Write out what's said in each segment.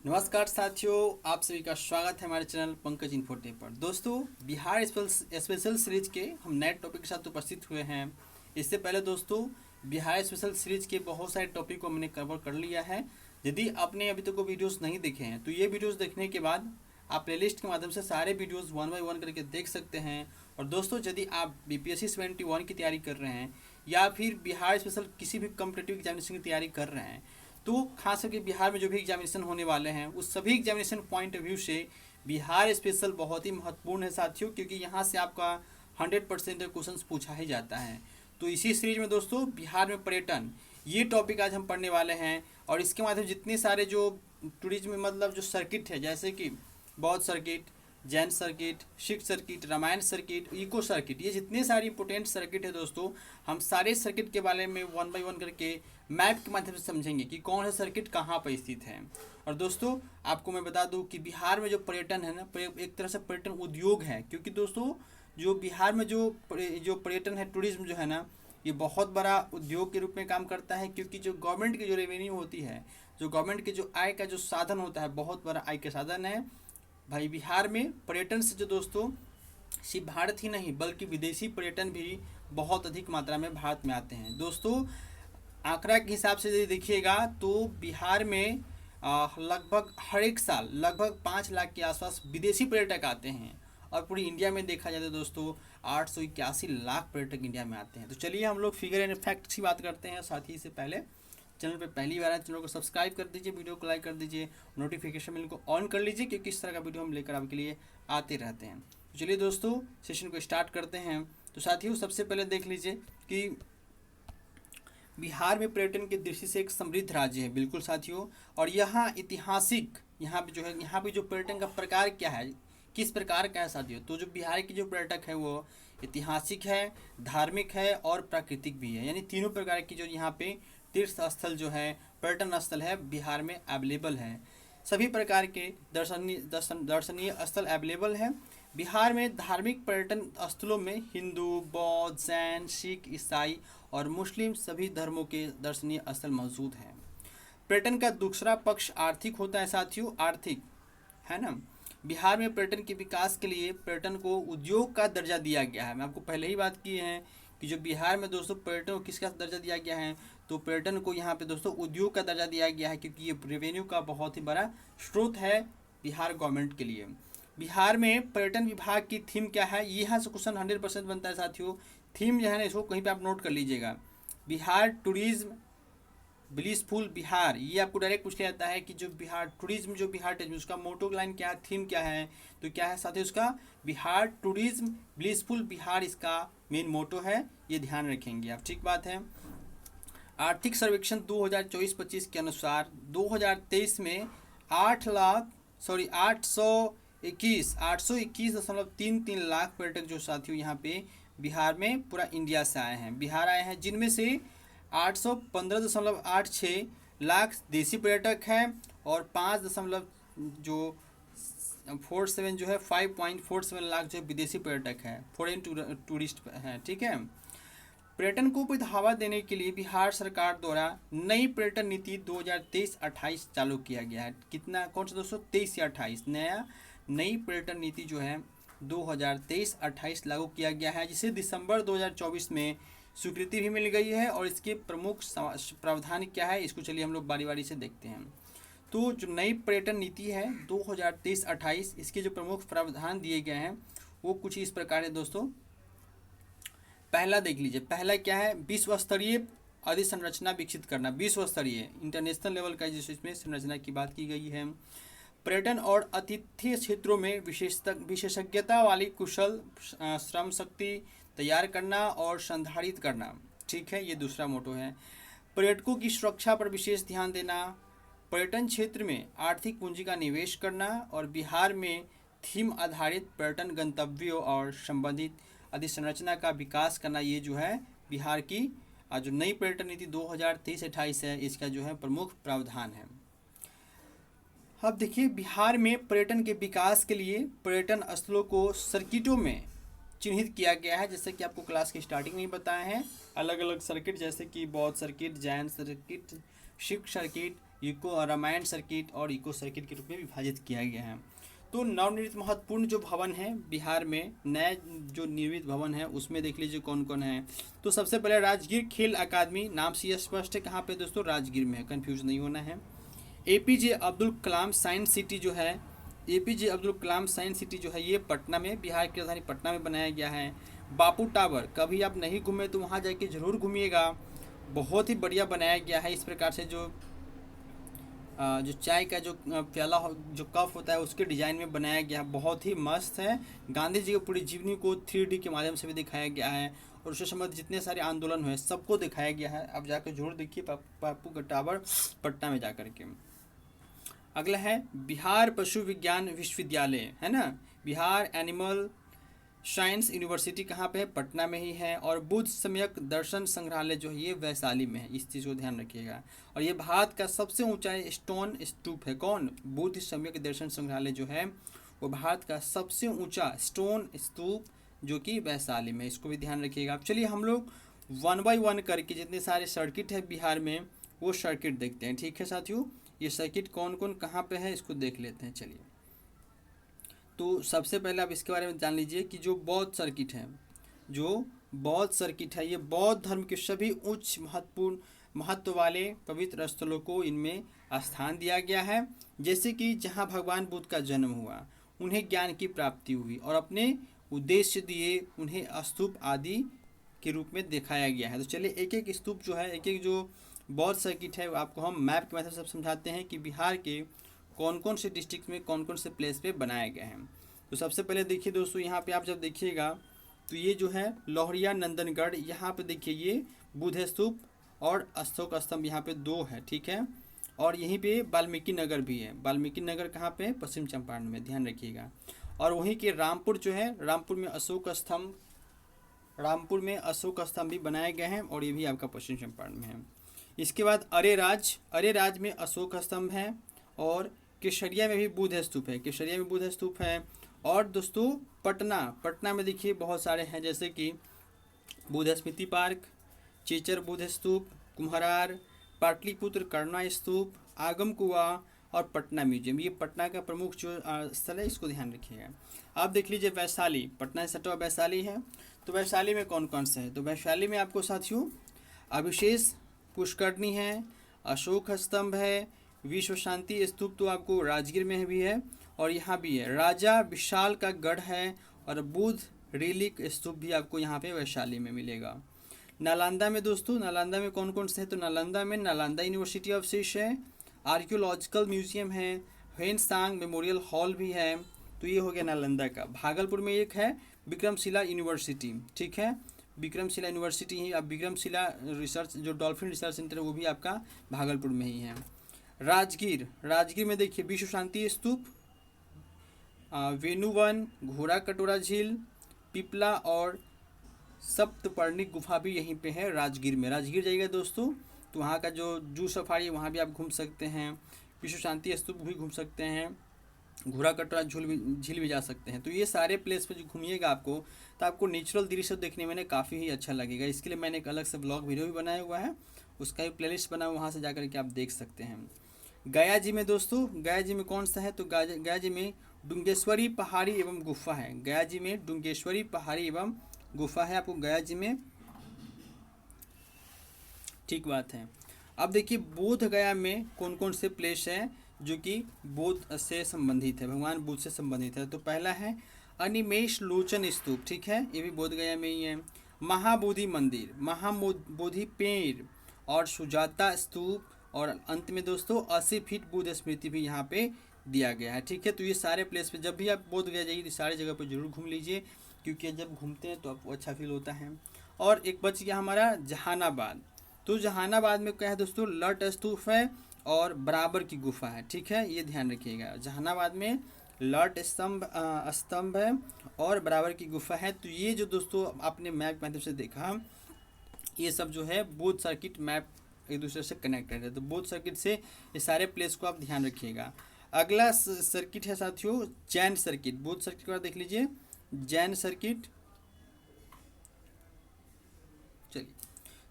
नमस्कार साथियों, आप सभी का स्वागत है हमारे चैनल पंकज इन्फोटेक पर। दोस्तों, बिहार स्पेशल सीरीज के हम नए टॉपिक के साथ उपस्थित हुए हैं। इससे पहले दोस्तों, बिहार स्पेशल सीरीज के बहुत सारे टॉपिक को हमने कवर कर लिया है। यदि आपने अभी तक वो वीडियोस नहीं देखे हैं तो ये वीडियोस देखने के बाद आप प्लेलिस्ट के माध्यम से सारे वीडियोस 1 बाय 1 करके देख सकते हैं। और दोस्तों, यदि आप BPSC 71 की तैयारी कर रहे हैं या फिर बिहार स्पेशल किसी भी कॉम्पिटिटिव एग्जामिनेशन की तैयारी कर रहे हैं, तो खास करके बिहार में जो भी एग्जामिनेशन होने वाले हैं उस सभी एग्जामिनेशन पॉइंट ऑफ व्यू से बिहार स्पेशल बहुत ही महत्वपूर्ण है साथियों, क्योंकि यहाँ से आपका 100% क्वेश्चन पूछा ही जाता है। तो इसी सीरीज में दोस्तों, बिहार में पर्यटन, ये टॉपिक आज हम पढ़ने वाले हैं। और इसके माध्यम जितने सारे जो टूरिज्म मतलब जो सर्किट है, जैसे कि बौद्ध circuit, Jain circuit, Sikh circuit, Ramayana circuit, eco circuit, ये जितने सारे इंपोर्टेंट सर्किट है दोस्तों, हम सारे सर्किट के बारे में 1 बाय 1 करके मैप के माध्यम से समझेंगे कि कौन सा सर्किट कहाँ पर स्थित है। और दोस्तों, आपको मैं बता दूं कि बिहार में जो पर्यटन है ना, एक तरह से पर्यटन उद्योग है, क्योंकि दोस्तों जो बिहार में जो पर्यटन है, टूरिज्म जो है ना, ये बहुत बड़ा उद्योग के रूप में काम करता है। क्योंकि जो गवर्नमेंट की जो रेवेन्यू होती है, जो गवर्नमेंट के जो आय का जो साधन होता है, बहुत बड़ा आय का साधन है भाई। बिहार में पर्यटन से जो दोस्तों सिर्फ भारत ही नहीं बल्कि विदेशी पर्यटन भी बहुत अधिक मात्रा में भारत में आते हैं। दोस्तों, आंकड़ा के हिसाब से यदि देखिएगा तो बिहार में लगभग हर एक साल लगभग 5 लाख के आसपास विदेशी पर्यटक आते हैं। और पूरी इंडिया में देखा जाए तो दोस्तों 881 लाख पर्यटक इंडिया में आते हैं। तो चलिए हम लोग फिगर एंड फैक्ट की बात करते हैं। साथ ही से पहले चैनल पे पहली बार है, चैनल को सब्सक्राइब कर दीजिए, वीडियो को लाइक कर दीजिए, नोटिफिकेशन बिल को ऑन कर लीजिए, क्योंकि इस तरह का वीडियो हम लेकर आपके लिए आते रहते हैं। तो चलिए दोस्तों, सेशन को स्टार्ट करते हैं। तो साथियों, सबसे पहले देख लीजिए कि बिहार में पर्यटन की दृष्टि से एक समृद्ध राज्य है। बिल्कुल साथियों। और यहाँ ऐतिहासिक, यहाँ पे जो है, यहाँ पे जो पर्यटन का प्रकार क्या है, किस प्रकार का है साथियों, तो जो बिहार की जो पर्यटक है वो ऐतिहासिक है, धार्मिक है और प्राकृतिक भी है। यानी तीनों प्रकार की जो यहाँ पे तीर्थ स्थल जो है, पर्यटन स्थल है, बिहार में अवेलेबल है। सभी प्रकार के दर्शनीय स्थल अवेलेबल है। बिहार में धार्मिक पर्यटन स्थलों में हिंदू, बौद्ध, जैन, सिख, ईसाई और मुस्लिम सभी धर्मों के दर्शनीय स्थल मौजूद हैं। पर्यटन का दूसरा पक्ष आर्थिक होता है साथियों, आर्थिक, है ना। बिहार में पर्यटन के विकास के लिए पर्यटन को उद्योग का दर्जा दिया गया है। मैं आपको पहले ही बात की है कि जो बिहार में दोस्तों पर्यटन को किसका दर्जा दिया गया है, तो पर्यटन को यहाँ पे दोस्तों उद्योग का दर्जा दिया गया है, क्योंकि ये रेवेन्यू का बहुत ही बड़ा स्रोत है बिहार गवर्नमेंट के लिए। बिहार में पर्यटन विभाग की थीम क्या है, ये यहाँ से क्वेश्चन 100% बनता है साथियों। थीम जो है ना, इसको कहीं पे आप नोट कर लीजिएगा। बिहार टूरिज्म ब्लिसफुल बिहार, ये आपको डायरेक्ट पूछ लिया जाता है कि जो बिहार टूरिज्म, जो बिहार टूरिज्म, उसका मोटो लाइन क्या है, थीम क्या है, तो क्या है साथियों उसका बिहार टूरिज्म ब्लिसफुल बिहार, इसका मेन मोटो है। ये ध्यान रखेंगे आप, ठीक बात है। आर्थिक सर्वेक्षण 2024-25 के अनुसार 2023 में 821 लाख पर्यटक जो साथियों यहाँ पे बिहार में पूरा इंडिया से आए हैं, बिहार आए हैं, जिनमें से 815.86 लाख देशी पर्यटक हैं और 5 दशमलव जो 47 जो है 5.47 लाख जो विदेशी पर्यटक हैं, फॉरेन टूरिस्ट हैं, ठीक है। पर्यटन को बढ़ावा देने के लिए बिहार सरकार द्वारा नई पर्यटन नीति 2023-28 चालू किया गया है। कितना, कौन सा दोस्तों, 23 या 28 नई पर्यटन नीति जो है 2023-28 लागू किया गया है, जिसे दिसंबर 2024 में स्वीकृति भी मिल गई है। और इसके प्रमुख प्रावधान क्या है, इसको चलिए हम लोग बारी बारी से देखते हैं। तो जो नई पर्यटन नीति है 2023-28, इसके जो प्रमुख प्रावधान दिए गए हैं वो कुछ इस प्रकार है दोस्तों। पहला देख लीजिए, पहला क्या है, विश्व स्तरीय अधोसंरचना विकसित करना, विश्व स्तरीय इंटरनेशनल लेवल का जिसमें संरचना की बात की गई है। पर्यटन और आतिथ्य क्षेत्रों में विशेषज्ञता वाली कुशल श्रम शक्ति तैयार करना और संधारित करना, ठीक है, ये दूसरा मोटो है। पर्यटकों की सुरक्षा पर विशेष ध्यान देना, पर्यटन क्षेत्र में आर्थिक पूंजी का निवेश करना और बिहार में थीम आधारित पर्यटन गंतव्यों और संबंधित अधोसंरचना का विकास करना, ये जो है बिहार की जो नई पर्यटन नीति 2023-28 है, इसका जो है प्रमुख प्रावधान है। अब देखिए, बिहार में पर्यटन के विकास के लिए पर्यटन स्थलों को सर्किटों में चिन्हित किया गया है। जैसे कि आपको क्लास की स्टार्टिंग में ही बताए हैं, अलग अलग सर्किट, जैसे कि बौद्ध circuit, Jain circuit, Shiv circuit, eco Ramayana circuit और इको सर्किट के रूप में विभाजित किया गया है। तो नवनिर्मित महत्वपूर्ण जो भवन है बिहार में, नए जो निर्मित भवन है उसमें देख लीजिए कौन कौन है। तो सबसे पहले राजगीर खेल अकादमी, नाम से यह स्पष्ट है कहाँ पे दोस्तों, राजगीर में है, कन्फ्यूज नहीं होना है। APJ Abdul Kalam science city जो है, APJ Abdul Kalam science city जो है ये पटना में, बिहार की राजधानी पटना में बनाया गया है। बापू टावर, कभी आप नहीं घूमे तो वहाँ जाके जरूर घूमिएगा, बहुत ही बढ़िया बनाया गया है। इस प्रकार से जो चाय का जो प्याला जो कप होता है उसके डिज़ाइन में बनाया गया, बहुत ही मस्त है। गांधी जी की पूरी जीवनी को 3D के माध्यम से भी दिखाया गया है और उससे संबंधित जितने सारे आंदोलन हुए सबको दिखाया गया है। आप जाकर जरूर देखिए बापू का टावर पटना में जा कर के। अगला है बिहार पशु विज्ञान विश्वविद्यालय, है ना, बिहार एनिमल साइंस यूनिवर्सिटी कहाँ पे है, पटना में ही है। और बुद्ध सम्यक दर्शन संग्रहालय जो है ये वैशाली में है, इस चीज़ को ध्यान रखिएगा। और ये भारत का सबसे ऊंचा स्टोन स्तूप है, कौन, बुद्ध सम्यक दर्शन संग्रहालय जो है वो भारत का सबसे ऊंचा स्टोन स्तूप जो कि वैशाली में, इसको भी ध्यान रखिएगा। अब चलिए हम लोग 1 बाय 1 करके जितने सारे सर्किट है बिहार में वो सर्किट देखते हैं, ठीक है साथियों। ये सर्किट कौन कौन कहाँ पे है इसको देख लेते हैं। चलिए, तो सबसे पहले आप इसके बारे में जान लीजिए कि जो बौद्ध सर्किट है, जो बौद्ध सर्किट है ये बौद्ध धर्म के सभी उच्च महत्व वाले पवित्र स्थलों को इनमें स्थान दिया गया है। जैसे कि जहाँ भगवान बुद्ध का जन्म हुआ, उन्हें ज्ञान की प्राप्ति हुई और अपने उद्देश्य दिए उन्हें स्तूप आदि के रूप में दिखाया गया है। तो चलिए एक एक स्तूप जो है, एक एक जो बौद्ध सर्किट है आपको हम मैप के माध्यम से समझाते हैं कि बिहार के कौन कौन से डिस्ट्रिक्ट में कौन कौन से प्लेस पे बनाए गए हैं। तो सबसे पहले देखिए दोस्तों, यहाँ पे आप जब देखिएगा तो ये जो है लोहरिया नंदनगढ़, यहाँ पे देखिए ये बुद्ध स्तूप और अशोक स्तंभ यहाँ पे 2 है, ठीक है। और यहीं पे वाल्मीकि नगर भी है, वाल्मीकि नगर कहाँ पे, पश्चिम चंपारण में, ध्यान रखिएगा। और वहीं के रामपुर जो है, रामपुर में अशोक स्तंभ भी बनाए गए हैं और ये भी आपका पश्चिम चंपारण में है। इसके बाद अरेराज में अशोक स्तंभ है और केसरिया में भी बुद्ध स्तूप है, केसरिया में बुद्ध स्तूप है। और दोस्तों पटना में देखिए बहुत सारे हैं, जैसे कि बुद्ध स्मृति पार्क, चेचर बुद्ध स्तूप, कुम्हरार, पाटलिपुत्र कर्णा स्तूप, आगम कुआ और पटना म्यूजियम, ये पटना का प्रमुख जो स्थल है, इसको ध्यान रखिएगा। आप देख लीजिए वैशाली, पटना से सटा वैशाली है। तो वैशाली में कौन कौन से है, तो वैशाली में आपको साथियों अभिशेष पुष्करणी है, अशोक स्तंभ है, विश्व शांति स्तूप तो आपको राजगीर में भी है और यहाँ भी है, राजा विशाल का गढ़ है और बुद्ध रेलिक स्तूप भी आपको यहाँ पे वैशाली में मिलेगा। नालंदा में दोस्तों, नालंदा में कौन कौन से है, तो नालंदा में नालंदा यूनिवर्सिटी ऑफ शेष है, आर्कियोलॉजिकल म्यूजियम है, ह्वेनसांग मेमोरियल हॉल भी है। तो ये हो गया नालंदा का। भागलपुर में एक है विक्रमशिला यूनिवर्सिटी, ठीक है, विक्रमशिला यूनिवर्सिटी ही, अब विक्रमशिला रिसर्च जो डॉल्फिन रिसर्च सेंटर है वो भी आपका भागलपुर में ही है। राजगीर में देखिए विश्व शांति स्तूप, वेणुवन, घोड़ा कटोरा झील, पिपला और सप्तपर्णिक गुफा भी यहीं पे है राजगीर में। राजगीर जाइएगा दोस्तों तो वहाँ का जो जू सफारी है वहाँ भी आप घूम सकते हैं, विश्व शांति स्तूप भी घूम सकते हैं, घोड़ा कटोरा झील भी जा सकते हैं। तो ये सारे प्लेस पे जो घूमिएगा आपको, तो आपको नेचुरल दृश्य देखने में काफ़ी ही अच्छा लगेगा। इसके लिए मैंने एक अलग से ब्लॉग वीडियो भी बनाया हुआ है, उसका भी प्लेलिस्ट बना, वहाँ से जाकर के आप देख सकते हैं। गया जी में दोस्तों, गया जी में कौन सा है, तो गया जी में डुंगेश्वरी पहाड़ी एवं गुफा है, गया जी में डुंगेश्वरी पहाड़ी एवं गुफा है आपको गया जी में, ठीक बात है। अब देखिए बोध गया में कौन कौन से प्लेस हैं जो कि बुद्ध से संबंधित है, भगवान बुद्ध से संबंधित है। तो पहला है अनिमेष लोचन स्तूप, ठीक है, ये भी बोध गया में ही है। महाबोधि मंदिर, महाबोधि पेड़ और सुजाता स्तूप, और अंत में दोस्तों 80 फीट बुद्ध स्मृति भी यहाँ पे दिया गया है, ठीक है। तो ये सारे प्लेस पे जब भी आप बोध गया जाइए सारे जगह पे जरूर घूम लीजिए, क्योंकि जब घूमते हैं तो आपको अच्छा फील होता है। और एक बच गया हमारा जहानाबाद, तो जहानाबाद में क्या है दोस्तों, लट स्तूप है और बराबर की गुफा है, ठीक है, ये ध्यान रखिएगा। जहानाबाद में लट स्तंभ है और बराबर की गुफा है। तो ये जो दोस्तों आपने मैप के माध्यम से देखा, ये सब जो है बुद्ध सर्किट मैप एक दूसरे से कनेक्टेड है। तो बुद्ध सर्किट से ये सारे प्लेस को आप ध्यान रखिएगा। अगला सर्किट है साथियों जैन सर्किट, बुद्ध सर्किट के बाद देख लीजिए जैन सर्किट। चलिए,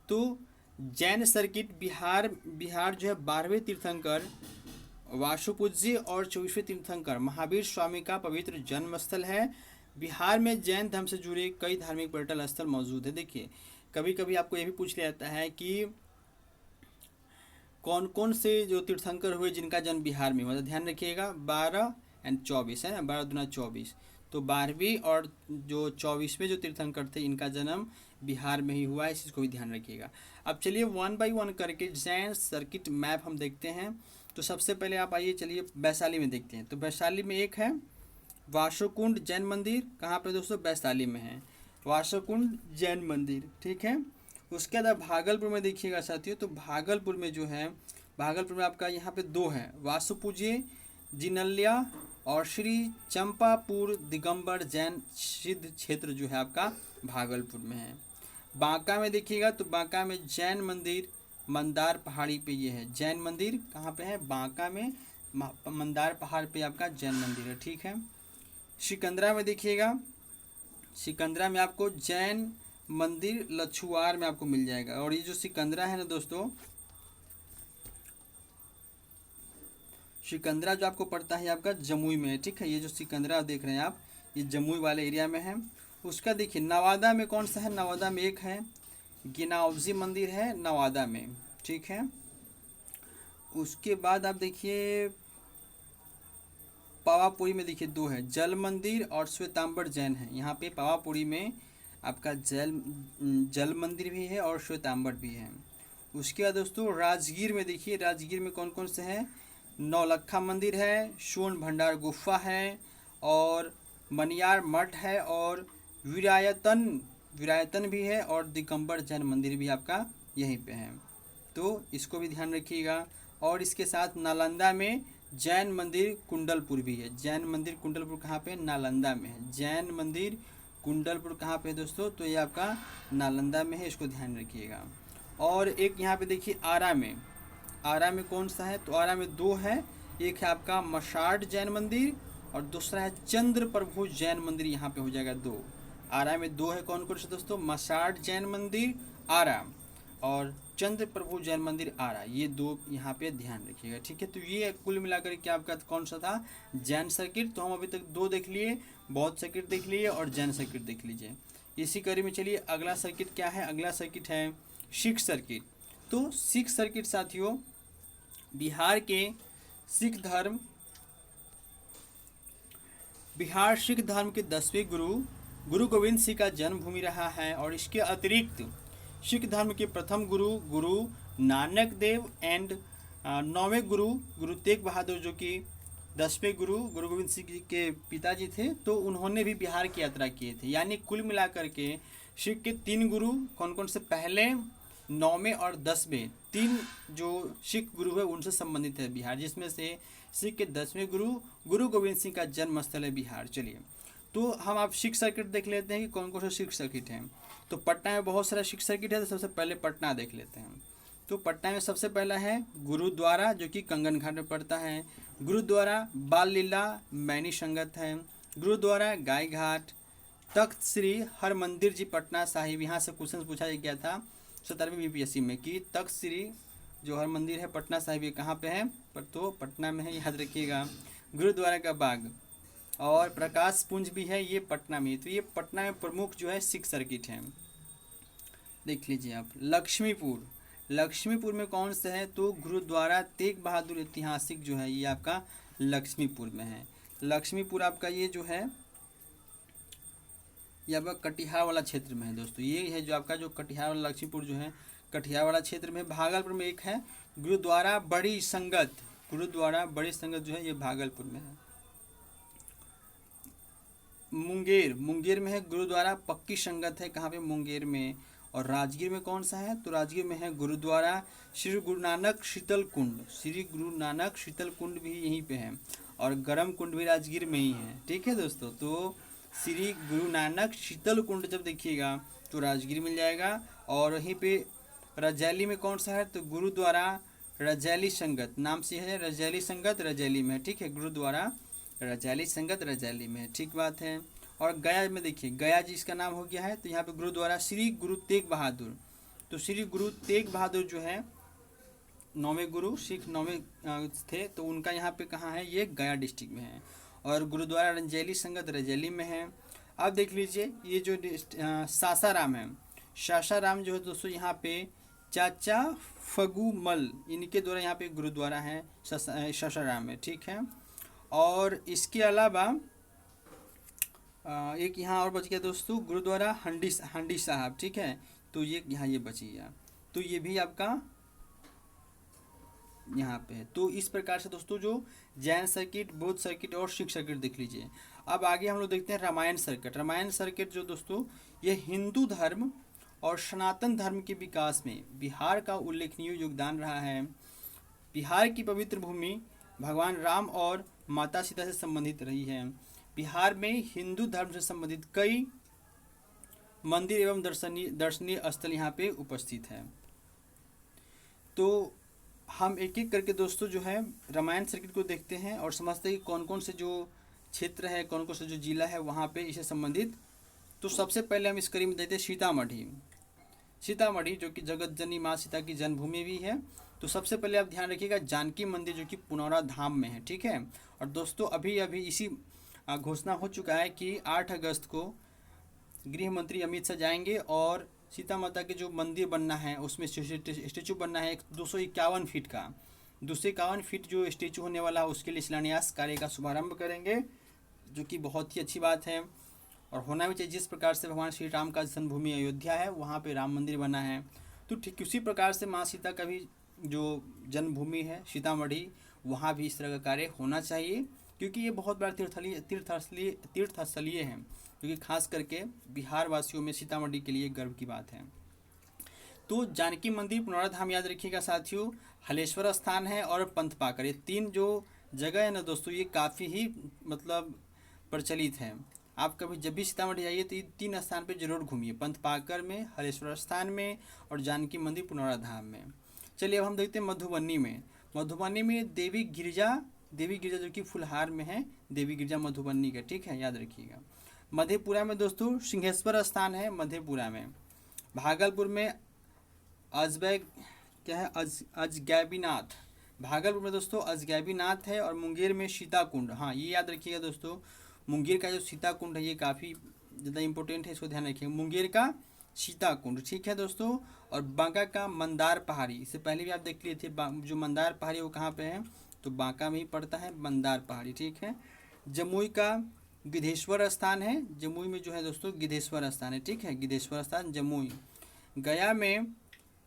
तो जैन सर्किट बिहार बिहार जो है 12वें तीर्थंकर वासुपूज्य और 24वें तीर्थंकर महावीर स्वामी का पवित्र जन्म स्थल है। बिहार में जैन धर्म से जुड़े कई धार्मिक पर्यटन स्थल मौजूद है। देखिए कभी कभी आपको ये भी पूछ लिया जाता है कि कौन कौन से जो तीर्थंकर हुए जिनका जन्म बिहार में हुआ, तो ध्यान रखिएगा 12 एंड 24 है ना, 12 दूना 24। तो 12वीं और जो 24वें जो तीर्थंकर थे इनका जन्म बिहार में ही हुआ है, इस चीज़ को भी ध्यान रखिएगा। अब चलिए 1 बाई 1 करके जैन सर्किट मैप हम देखते हैं। तो सबसे पहले आप आइए चलिए वैशाली में देखते हैं। तो वैशाली में एक है वासुकुंड जैन मंदिर, कहाँ पे दोस्तों, वैशाली में है वासुकुंड जैन मंदिर, ठीक है। उसके बाद भागलपुर में देखिएगा साथियों, तो भागलपुर में जो है, भागलपुर में आपका यहाँ पे दो है, वासुपूज्य जिनल्या और श्री चंपापुर दिगंबर जैन सिद्ध क्षेत्र जो है आपका भागलपुर में है। बांका में देखिएगा तो बांका में जैन मंदिर मंदार पहाड़ी पे ये है, जैन मंदिर कहाँ पे है, बांका में मंदार पहाड़ पे आपका जैन मंदिर है, ठीक है। सिकंदरा में देखिएगा, सिकंदरा में आपको जैन मंदिर लछुआर में आपको मिल जाएगा। और ये जो सिकंदरा है ना दोस्तों, सिकंदरा जो आपको पड़ता है आपका जमुई में है, ठीक है। ये जो सिकंदरा देख रहे हैं आप, ये जमुई वाले एरिया में है। उसका देखिए नवादा में कौन सा है, नवादा में एक है गिनावजी मंदिर है नवादा में, ठीक है। उसके बाद आप देखिए पावापुरी में देखिए दो है, जल मंदिर और श्वेतांबर जैन है। यहाँ पे पावापुरी में आपका जल मंदिर भी है और श्वेतांबर भी है। उसके बाद दोस्तों राजगीर में देखिए, राजगीर में कौन कौन से हैं, नौलखा मंदिर है, स्वर्ण भंडार गुफा है और मनियार मठ है और विरायतन भी है और दिगंबर जैन मंदिर भी आपका यहीं पे है, तो इसको भी ध्यान रखिएगा। और इसके साथ नालंदा में जैन मंदिर कुंडलपुर भी है, जैन मंदिर कुंडलपुर कहाँ पे, नालंदा में है। जैन मंदिर कुंडलपुर कहाँ पे दोस्तों, तो ये आपका नालंदा में है, इसको ध्यान रखिएगा। और एक यहाँ पे देखिए आरा में, आरा में कौन सा है, तो आरा में दो है, एक है आपका मशाड जैन मंदिर और दूसरा है चंद्र प्रभु जैन मंदिर, यहाँ पे हो जाएगा दो। आरा में दो है, कौन कौन से दोस्तों, मशाड जैन मंदिर आरा और चंद्र प्रभु जैन मंदिर आरा, ये दो यहाँ पे ध्यान रखिएगा, ठीक है। तो ये कुल मिलाकर के आपका कौन सा था, जैन सर्किट। तो हम अभी तक दो देख लिए, बौद्ध सर्किट देख लिए और जैन सर्किट देख लीजिए। इसी कड़ी में चलिए अगला सर्किट क्या है, अगला सर्किट है सिख सर्किट। तो सिख सर्किट साथियों, बिहार के सिख धर्म, बिहार सिख धर्म के 10वें गुरु गोविंद सिंह का जन्मभूमि रहा है। और इसके अतिरिक्त सिख धर्म के प्रथम गुरु नानक देव एंड 9वें गुरु तेग बहादुर, जो कि 10वें गुरु गोविंद सिंह जी के पिताजी थे, तो उन्होंने भी बिहार की यात्रा किए थे। यानी कुल मिलाकर के सिख के 3 गुरु कौन कौन से, पहले 9वें और 10वें 3 जो सिख गुरु है उनसे संबंधित है बिहार, जिसमें से सिख के 10वें गुरु गोविंद सिंह का जन्म स्थल है बिहार। चलिए तो हम आप सिख सर्किट देख लेते हैं कि कौन कौन से सिख सर्किट हैं। तो पटना में बहुत सारा सिख सर्किट है, तो सबसे पहले पटना देख लेते हैं। तो पटना में सबसे पहला है गुरुद्वारा, जो कि कंगन घाट में पड़ता है। गुरुद्वारा बाल लीला मैनी संगत है। गुरुद्वारा गाय घाट, तख्त श्री हरमंदिर जी पटना साहिब, यहाँ से क्वेश्चन पूछा गया था 17वीं बीपीएससी में कि तख्त श्री जो हरमंदिर है पटना साहिब ये कहाँ पे है, पर तो पटना में है, याद रखिएगा। गुरुद्वारा का बाग और प्रकाश पुंज भी है, ये पटना में। तो ये पटना में प्रमुख जो है सिख सर्किट है, देख लीजिए आप। लक्ष्मीपुर में कौन सा है, तो गुरुद्वारा तेग बहादुर ऐतिहासिक जो है ये आपका लक्ष्मीपुर में है। लक्ष्मीपुर आपका ये जो है ये आपका कटिहार वाला क्षेत्र में है दोस्तों, ये है जो आपका जो कटिहार वाला लक्ष्मीपुर जो है कटिहार वाला क्षेत्र में। भागलपुर में एक है गुरुद्वारा बड़ी संगत, गुरुद्वारा बड़ी संगत जो है ये भागलपुर में है। मुंगेर में है गुरुद्वारा पक्की संगत है, कहाँ पे, मुंगेर में। और राजगीर में कौन सा है, तो राजगीर में है गुरुद्वारा श्री गुरु नानक शीतल कुंड, श्री गुरु नानक शीतल कुंड भी यहीं पे है और गरम कुंड भी राजगीर में ही है, ठीक है दोस्तों। तो श्री गुरु नानक शीतल कुंड जब देखिएगा तो राजगीर मिल जाएगा। और वहीं पे रजैली में कौन सा है, तो गुरुद्वारा रजैली संगत, नाम से है रजैली संगत, रजैली में, ठीक है। गुरुद्वारा रजैली संगत रजैली में, ठीक बात है। और गया में देखिए, गया जी इसका नाम हो गया है, तो यहाँ पे गुरुद्वारा श्री गुरु तेग बहादुर, तो श्री गुरु तेग बहादुर जो है 9वें गुरु, सिख 9वें थे, तो उनका यहाँ पे कहाँ है, ये गया डिस्ट्रिक्ट में है। और गुरुद्वारा रंजैली संगत रजैली में है। अब देख लीजिए ये जो सासाराम है, सासाराम जो है दोस्तों यहाँ पे चाचा फगू मल इनके द्वारा यहाँ पे गुरुद्वारा है सासाराम में, ठीक है। और इसके अलावा एक यहाँ और बच गया दोस्तों गुरुद्वारा हंडी साहब, ठीक है। तो ये यहाँ ये बच गया, तो ये भी आपका यहाँ पे है। तो इस प्रकार से दोस्तों जो जैन सर्किट, बौद्ध सर्किट और सिख सर्किट देख लीजिए। अब आगे हम लोग देखते हैं रामायण सर्किट। रामायण सर्किट जो दोस्तों ये हिंदू धर्म और सनातन धर्म के विकास में बिहार का उल्लेखनीय योगदान रहा है। बिहार की पवित्र भूमि भगवान राम और माता सीता से संबंधित रही है। बिहार में हिंदू धर्म से संबंधित कई मंदिर एवं दर्शनीय स्थल यहाँ पे उपस्थित है। तो हम एक एक करके दोस्तों जो है रामायण सर्किट को देखते हैं और समझते हैं कि कौन कौन से जो क्षेत्र है, कौन कौन से जो जिला है वहाँ पे इसे संबंधित। तो सबसे पहले हम इस कड़ी में देखते हैं सीतामढ़ी। सीतामढ़ी जो कि जगत जननी माँ सीता की जन्मभूमि भी है। तो सबसे पहले आप ध्यान रखिएगा जानकी मंदिर जो कि पुनौरा धाम में है, ठीक है। और दोस्तों अभी इसी घोषणा हो चुका है कि 8 अगस्त को गृह मंत्री अमित शाह जाएंगे और सीता माता के जो मंदिर बनना है उसमें स्टेचू बनना है 251 फीट का, 251 फीट जो स्टेचू होने वाला है उसके लिए शिलान्यास कार्य का शुभारंभ करेंगे, जो कि बहुत ही अच्छी बात है और होना भी चाहिए। जिस प्रकार से भगवान श्री राम का जन्मभूमि अयोध्या है वहाँ पे राम मंदिर बना है, तो ठीक उसी प्रकार से माँ सीता का भी जो जन्मभूमि है सीतामढ़ी, वहाँ भी इस तरह का कार्य होना चाहिए, क्योंकि ये बहुत बड़ा तीर्थस्थलीय है, क्योंकि खास करके बिहार वासियों में सीतामढ़ी के लिए गर्व की बात है। तो जानकी मंदिर, पुनौरा धाम याद रखिएगा साथियों, हलेश्वर स्थान है और पंथपाकर, ये 3 जो जगह है ना दोस्तों ये काफ़ी ही मतलब प्रचलित है। आप कभी जब भी सीतामढ़ी जाइए तो ये 3 स्थान पे जरूर घूमिए, पंथपाकर में, हलेश्वर स्थान में और जानकी मंदिर पुनौरा धाम में। चलिए अब हम देखते हैं मधुबनी में। मधुबनी में देवी गिरजा जो कि फुलहार में है, देवी गिरजा मधुबनी का, ठीक है, याद रखिएगा। मधेपुरा में दोस्तों सिंहेश्वर स्थान है मधेपुरा में। भागलपुर में अजगैबीनाथ, भागलपुर में दोस्तों अजगैबीनाथ है। और मुंगेर में सीताकुंड, हाँ ये याद रखिएगा दोस्तों, मुंगेर का जो सीताकुंड है ये काफ़ी ज़्यादा इंपॉर्टेंट है, इसको ध्यान रखिएगा, मुंगेर का सीताकुंड, ठीक है दोस्तों। और बांका का मंदार पहाड़ी, इससे पहले भी आप देख लिए थे, जो मंदार पहाड़ी वो कहाँ पे है, तो बांका में ही पड़ता है मंदार पहाड़ी, ठीक है। जमुई का गिद्धेश्वर स्थान है, जमुई में जो है दोस्तों गिद्धेश्वर स्थान है, ठीक है, गिद्धेश्वर स्थान जमुई। गया में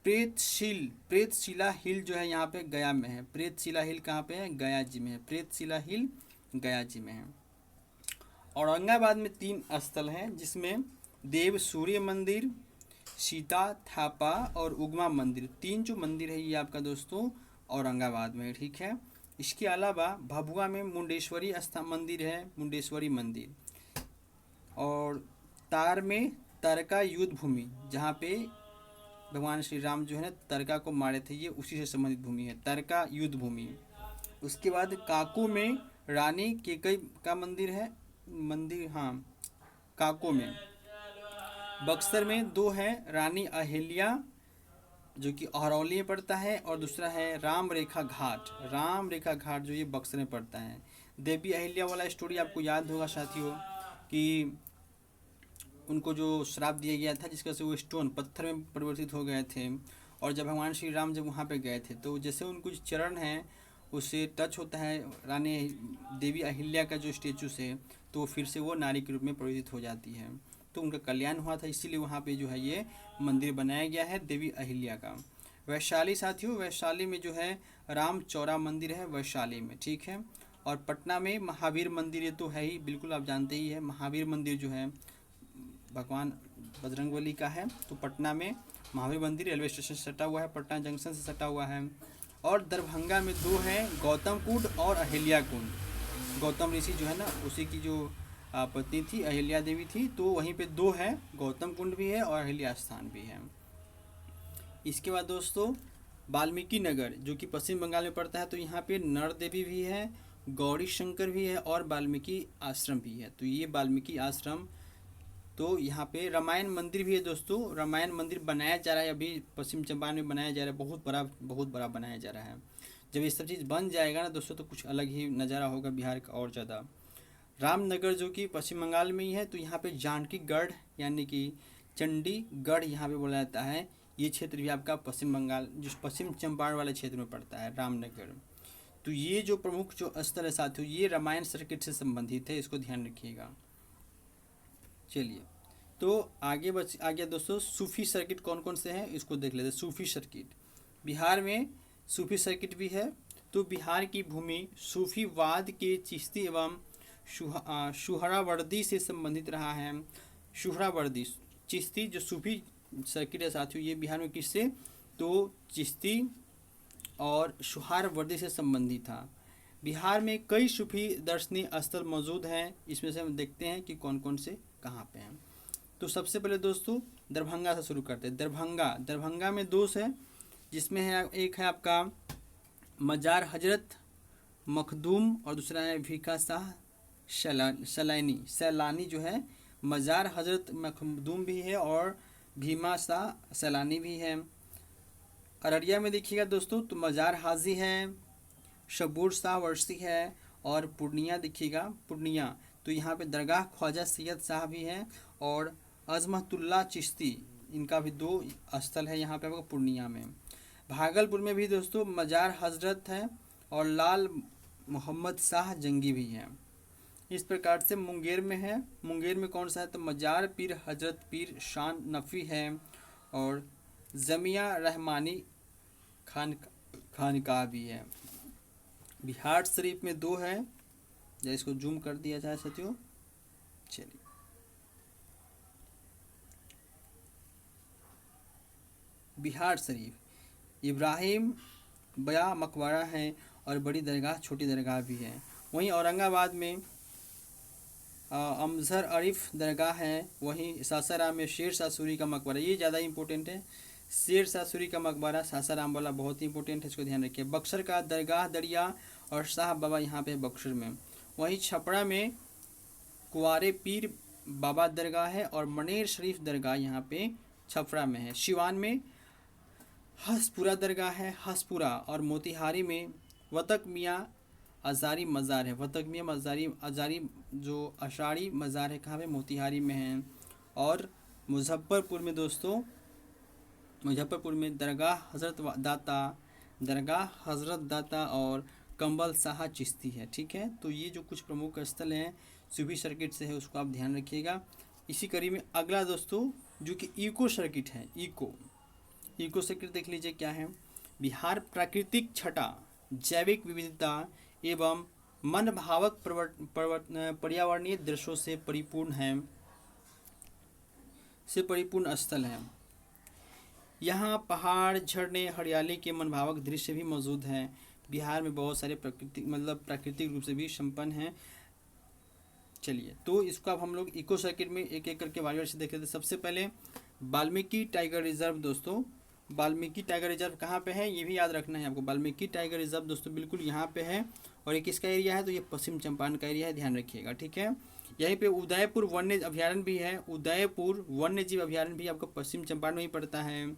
प्रेतशिला हिल जो है यहाँ पे गया में है, प्रेतशिला हिल कहाँ पे है, गया जी में है, प्रेतशिला हिल गया जी में है। औरंगाबाद में 3 स्थल हैं, जिसमें देव सूर्य मंदिर, सीता थापा और उगमा मंदिर, 3 जो मंदिर है ये आपका दोस्तों औरंगाबाद में है, ठीक है। इसके अलावा भभुआ में मुंडेश्वरी मंदिर है, मुंडेश्वरी मंदिर। और तार में तरका युद्ध भूमि, जहाँ पे भगवान श्री राम जो है ना तरका को मारे थे, ये उसी से संबंधित भूमि है, तरका युद्ध भूमि। उसके बाद काको में रानी केकई का मंदिर है, हाँ काको में। बक्सर में 2 है, रानी अहिल्या जो कि अहरौली में पड़ता है, और दूसरा है राम रेखा घाट जो ये बक्सर में पड़ता है। देवी अहिल्या वाला स्टोरी आपको याद होगा साथियों, कि उनको जो श्राप दिया गया था जिसका से वो स्टोन पत्थर में परिवर्तित हो गए थे, और जब भगवान श्री राम जब वहाँ पे गए थे तो जैसे उनको चरण हैं उससे टच होता है रानी देवी अहिल्या का जो स्टेचू से, तो फिर से वो नारी के रूप में परिवर्तित हो जाती है, तो उनका कल्याण हुआ था, इसीलिए वहाँ पे जो है ये मंदिर बनाया गया है देवी अहिल्या का। वैशाली साथियों, वैशाली में जो है राम चौरा मंदिर है वैशाली में, ठीक है। और पटना में महावीर मंदिर, ये तो है ही, बिल्कुल आप जानते ही है, महावीर मंदिर जो है भगवान बजरंगबली का है। तो पटना में महावीर मंदिर रेलवे स्टेशन से सटा हुआ है, पटना जंक्शन से सटा हुआ है। और दरभंगा में 2 हैं, गौतम कुंड और अहिल्या कुंड। गौतम ऋषि जो है ना उसी की जो पत्नी थी अहिल्या देवी थी, तो वहीं पे 2 है, गौतम कुंड भी है और अहिल्या स्थान भी है। इसके बाद दोस्तों वाल्मीकि नगर जो कि पश्चिम बंगाल में पड़ता है, तो यहाँ पे नर देवी भी है, गौरी शंकर भी है और वाल्मीकि आश्रम भी है। तो ये वाल्मीकि आश्रम तो यहाँ पे रामायण मंदिर भी है दोस्तों, रामायण मंदिर बनाया जा रहा है, अभी पश्चिम चंपारण में बनाया जा रहा है, बहुत बड़ा बनाया जा रहा है। जब ये सब चीज़ बन जाएगा ना दोस्तों तो कुछ अलग ही नज़ारा होगा बिहार का और ज़्यादा। रामनगर जो कि पश्चिम बंगाल में ही है, तो यहाँ पे जानकीगढ़ यानी कि चंडीगढ़ यहाँ पे बोला जाता है। ये क्षेत्र भी आपका पश्चिम बंगाल जो पश्चिम चंपारण वाले क्षेत्र में पड़ता है, रामनगर। तो ये जो प्रमुख जो स्थल है साथियों, ये रामायण सर्किट से संबंधित है, इसको ध्यान रखिएगा। चलिए तो आगे दोस्तों सूफी सर्किट कौन कौन से हैं इसको देख लेते हैं। सूफी सर्किट, बिहार में सूफी सर्किट भी है। तो बिहार की भूमि सूफीवाद के चिश्ती एवं सुहरावर्दी से संबंधित रहा है। सुहरावर्दी चिश्ती जो सूफी सर्किट है साथियों, ये बिहार में किससे, तो चिश्ती और सुहरावर्दी से संबंधित था। बिहार में कई सूफी दर्शनीय स्थल मौजूद हैं, इसमें से हम देखते हैं कि कौन कौन से कहाँ पे हैं। तो सबसे पहले दोस्तों दरभंगा से शुरू करते हैं। दरभंगा में दो है, जिसमें है एक है आपका मजार हजरत मखदूम और दूसरा है भीखा शाह सैलानी जो है। मजार हजरत मखदूम भी है और भीमा शाह सैलानी भी है। अररिया में देखिएगा दोस्तों तो मजार हाजी है, शबूर शाह वर्सी है, और पूर्णिया देखिएगा पूर्णिया तो यहाँ पे दरगाह ख्वाजा सैयद शाह भी है और अजमतुल्ला चिश्ती, इनका भी दो स्थल है यहाँ पे आपको पूर्णिया में। भागलपुर में भी दोस्तों मजार हजरत है और लाल मोहम्मद शाह जंगी भी है। इस प्रकार से मुंगेर में है, मुंगेर में कौन सा है, तो मजार पीर हजरत पीर शान नफ़ी है और जमिया रहमानी खानका भी है। बिहार शरीफ में दो है, या इसको जूम कर दिया जाए साथियों। चलिए बिहार शरीफ इब्राहिम बया मकबरा है और बड़ी दरगाह छोटी दरगाह भी है। वहीं औरंगाबाद में अमजर अरीफ दरगाह है। वहीं सासाराम में शेर शाह सूरी का मकबरा, ये ज़्यादा इंपॉर्टेंट है। शेर शाह सूरी का मकबरा सासाराम वाला बहुत ही इंपॉर्टेंट है, इसको ध्यान रखिए। बक्सर का दरगाह दरिया और शाह बाबा यहाँ पे बक्सर में। वहीं छपरा में कुंवारे पीर बाबा दरगाह है और मनेर शरीफ दरगाह यहाँ पे छपरा में है। सिवान में हसपुरा दरगाह है, हसपुरा, और मोतिहारी में वतक मियाँ अजारी मज़ार है। वतक मियाँ अजारी जो अशारी मज़ार है कहाँ पे, मोतिहारी में है। और मुजफ्फरपुर में दोस्तों, मुजफ्फरपुर में दरगाह हज़रत दाता और कंबल शाह चिश्ती है। ठीक है, तो ये जो कुछ प्रमुख स्थल हैं सूफी सर्किट से है उसको आप ध्यान रखिएगा। इसी कड़ी में अगला दोस्तों जो कि इको सर्किट है, इको सर्किट देख लीजिए क्या है। बिहार प्राकृतिक छटा, जैविक विविधता एवं मनभावक पर्यावरणीय दृश्यों से परिपूर्ण स्थल है। यहाँ पहाड़, झरने, हरियाली के मनभावक दृश्य भी मौजूद हैं। बिहार में बहुत सारे प्राकृतिक रूप से भी संपन्न हैं। चलिए तो इसको अब हम लोग इको सर्किट में एक एक करके वारी से देख लेते हैं। सबसे पहले वाल्मीकि टाइगर रिजर्व दोस्तों, वाल्मीकि टाइगर रिजर्व कहाँ पे है ये भी याद रखना है आपको। वाल्मीकि टाइगर रिजर्व दोस्तों बिल्कुल यहाँ पे है और ये किसका एरिया है, तो ये पश्चिम चंपारण का एरिया है, ध्यान रखिएगा। ठीक है, यहीं पे उदयपुर वन्य अभ्यारण्य भी है, उदयपुर वन्य जीव अभ्यारण्य भी आपको पश्चिम चंपारण में ही पड़ता है।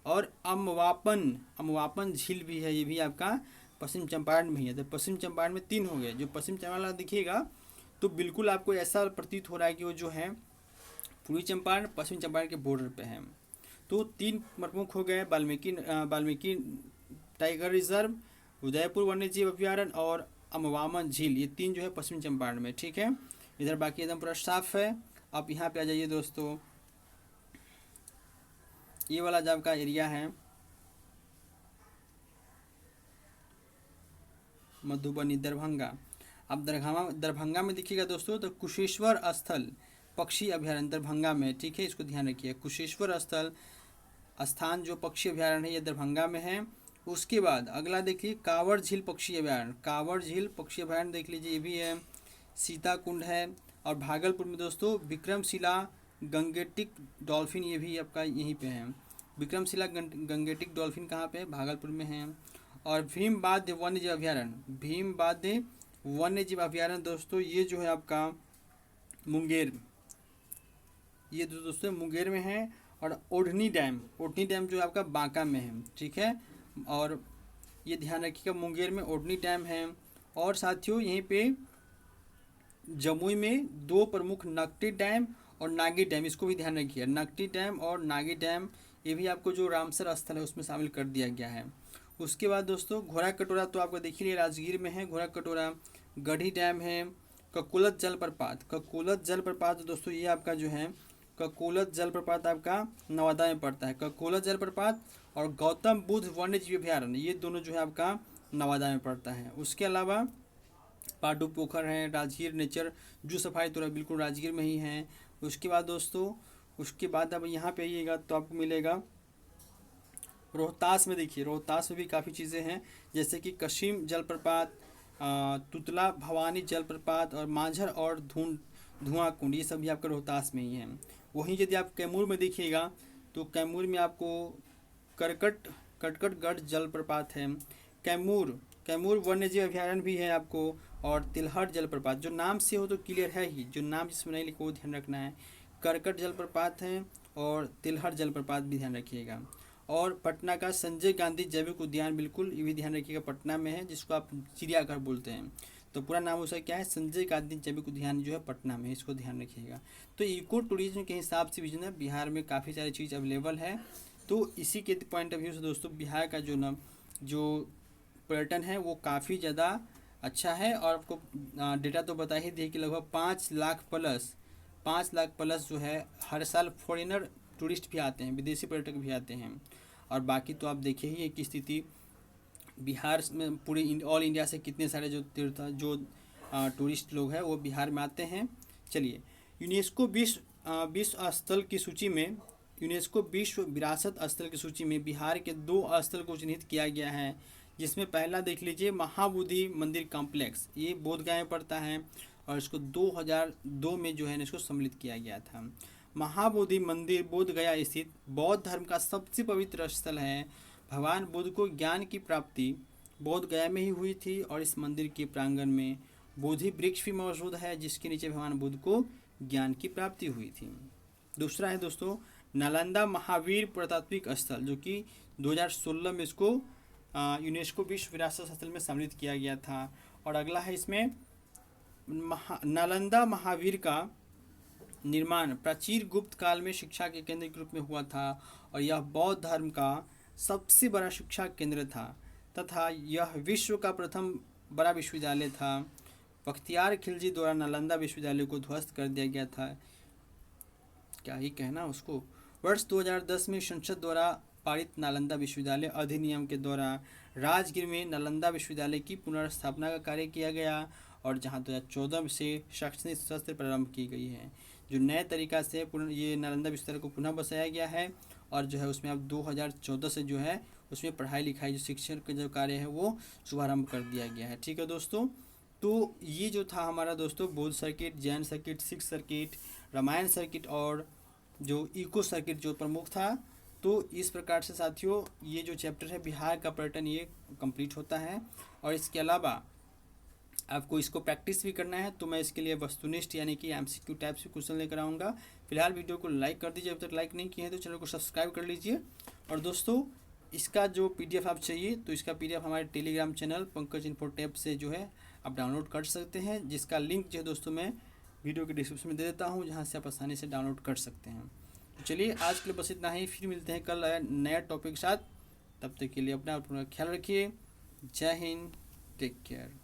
और अमवापन झील भी है, ये भी आपका पश्चिम चंपारण में ही है। तो पश्चिम चंपारण में तीन हो गए। जो पश्चिम चंपारण दिखिएगा तो बिल्कुल आपको ऐसा प्रतीत हो रहा है कि वो जो है पूर्वी चंपारण पश्चिम चंपारण के बॉर्डर पे है। तो तीन प्रमुख हो गए, वाल्मीकि टाइगर रिजर्व, उदयपुर वन्य जीव अभ्यारण्य और अमवापन झील, ये तीन जो है पश्चिम चंपारण में। ठीक है, इधर बाकी एकदम पूरा साफ है। आप यहाँ पे आ जाइए दोस्तों, ये वाला जो आपका एरिया है मधुबनी दरभंगा। अब दरभंगा में देखिएगा दोस्तों तो कुशेश्वर स्थल पक्षी अभ्यारण्य दरभंगा में। ठीक है, इसको ध्यान रखिए। कुशेश्वर स्थान जो पक्षी अभ्यारण्य है ये दरभंगा में है। उसके बाद अगला देखिए कांवड़ झील पक्षी अभ्यारण्य, कांवड़ झील पक्षी अभ्यारण्य देख लीजिए, ये भी है। सीता कुंड है। और भागलपुर में दोस्तों विक्रमशिला गंगेटिक डॉल्फिन, ये भी आपका यहीं पे है। विक्रमशिला गंगेटिक डॉल्फिन कहाँ पे है, भागलपुर में है। और भीमबाध्य वन्यजीव अभ्यारण्य, भीमबाध्य वन्यजीव अभ्यारण्य दोस्तों ये जो है आपका मुंगेर ये दोस्तों मुंगेर में है। और ओढ़नी डैम जो आपका बांका में है, ठीक है। और ये ध्यान रखिएगा, मुंगेर में ओढ़नी डैम है। और साथियों यहीं पे जमुई में 2 प्रमुख नकटी डैम और नागी डैम, इसको भी ध्यान रखिए। नकटी डैम और नागी डैम ये भी आपको जो रामसर स्थल है उसमें शामिल कर दिया गया है। उसके बाद दोस्तों घोड़ा कटोरा तो आपको देख ही लिया, राजगीर में है घोड़ा कटोरा। गढ़ी डैम है। ककुलत जलप्रपात दोस्तों ये आपका जो है ककुलत जलप्रपात आपका नवादा में पड़ता है। ककुलत जलप्रपात और गौतम बुद्ध वन्यजीव अभयारण्य ये दोनों जो है आपका नवादा में पड़ता है। उसके अलावा पाडू पोखर है, राजगीर नेचर जू सफारी तो बिल्कुल राजगीर में ही है। उसके बाद दोस्तों अब यहाँ पे आइएगा तो आपको मिलेगा रोहतास में। देखिए रोहतास में भी काफ़ी चीज़ें हैं, जैसे कि कशीम जलप्रपात, तुतला भवानी जलप्रपात और मांझर और धुआं कुंड, ये सब भी आपका रोहतास में ही है। वहीं यदि आप कैमूर में देखिएगा तो कैमूर में आपको कटकटगढ़ जलप्रपात है। कैमूर वन्यजीव अभयारण्य भी है आपको। और तिलहट जलप्रपात, जो नाम से हो तो क्लियर है ही, जो नाम जिसमें नहीं लिखो वो ध्यान रखना है। करकट जलप्रपात है और तिलहट जलप्रपात भी ध्यान रखिएगा। और पटना का संजय गांधी जैविक उद्यान, बिल्कुल ये भी ध्यान रखिएगा, पटना में है, जिसको आप चिड़ियाघर बोलते हैं। तो पूरा नाम उसका क्या है, संजय गांधी जैविक उद्यान जो है पटना में, इसको ध्यान रखिएगा। तो इको टूरिज्म के हिसाब से भी जो है बिहार में काफ़ी सारी चीज़ अवेलेबल है। तो इसी के पॉइंट ऑफ व्यू से दोस्तों बिहार का जो पर्यटन है वो काफ़ी ज़्यादा अच्छा है। और आपको डेटा तो बता ही दिए कि लगभग 5 लाख प्लस जो है हर साल फॉरेनर टूरिस्ट भी आते हैं, विदेशी पर्यटक भी आते हैं। और बाकी तो आप देखिए ही की स्थिति बिहार में पूरे ऑल इंडिया से कितने सारे जो टूरिस्ट लोग हैं वो बिहार में आते हैं। चलिए यूनेस्को विश्व स्थल की सूची में यूनेस्को विश्व विरासत स्थल की सूची में बिहार के 2 स्थल को चिन्हित किया गया है, जिसमें पहला देख लीजिए महाबोधि मंदिर कॉम्प्लेक्स, ये बोधगया में पड़ता है। और इसको 2002 में जो है इसको सम्मिलित किया गया था। महाबोधि मंदिर बोधगया स्थित बौद्ध धर्म का सबसे पवित्र स्थल है। भगवान बुद्ध को ज्ञान की प्राप्ति बोधगया में ही हुई थी। और इस मंदिर के प्रांगण में बोधि वृक्ष भी मौजूद है, जिसके नीचे भगवान बुद्ध को ज्ञान की प्राप्ति हुई थी। दूसरा है दोस्तों नालंदा महावीर पुरातात्विक स्थल, जो कि 2016 में इसको यूनेस्को विश्व विरासत स्थल में सम्मिलित किया गया था। और अगला है इसमें नालंदा महावीर का निर्माण प्राचीन गुप्त काल में शिक्षा के केंद्र के रूप में हुआ था। और यह बौद्ध धर्म का सबसे बड़ा शिक्षा केंद्र था तथा यह विश्व का प्रथम बड़ा विश्वविद्यालय था। बख्तियार खिलजी द्वारा नालंदा विश्वविद्यालय को ध्वस्त कर दिया गया था, क्या ही कहना उसको। वर्ष 2010 में संसद द्वारा पारित नालंदा विश्वविद्यालय अधिनियम के द्वारा राजगीर में नालंदा विश्वविद्यालय की पुनर्स्थापना का कार्य किया गया। और जहां 2014 से शैक्षणिक सत्र प्रारंभ की गई है, जो नए तरीका से ये नालंदा विश्वविद्यालय को पुनः बसाया गया है। और जो है उसमें अब 2014 से जो है उसमें पढ़ाई लिखाई जो शिक्षण का जो कार्य है वो शुभारंभ कर दिया गया है। ठीक है दोस्तों, तो ये जो था हमारा दोस्तों बौद्ध circuit, Jain circuit, Sikh circuit, Ramayana circuit और जो इको सर्किट जो प्रमुख था। तो इस प्रकार से साथियों ये जो चैप्टर है बिहार का पर्यटन ये कंप्लीट होता है। और इसके अलावा आपको इसको प्रैक्टिस भी करना है, तो मैं इसके लिए वस्तुनिष्ठ यानी कि एमसीक्यू टाइप से क्वेश्चन लेकर आऊँगा। फिलहाल वीडियो को लाइक कर दीजिए, अब तक लाइक नहीं किए हैं तो चैनल को सब्सक्राइब कर लीजिए। और दोस्तों इसका जो PDF आप चाहिए तो इसका PDF हमारे Telegram channel Pankaj info tab से जो है आप डाउनलोड कर सकते हैं, जिसका लिंक जो है दोस्तों मैं वीडियो के डिस्क्रिप्शन में दे देता हूँ, जहाँ से आप आसानी से डाउनलोड कर सकते हैं। तो चलिए आज के लिए बस इतना ही, फिर मिलते हैं कल नया टॉपिक के साथ। तब तक के लिए अपना ख्याल रखिए। जय हिंद, टेक केयर।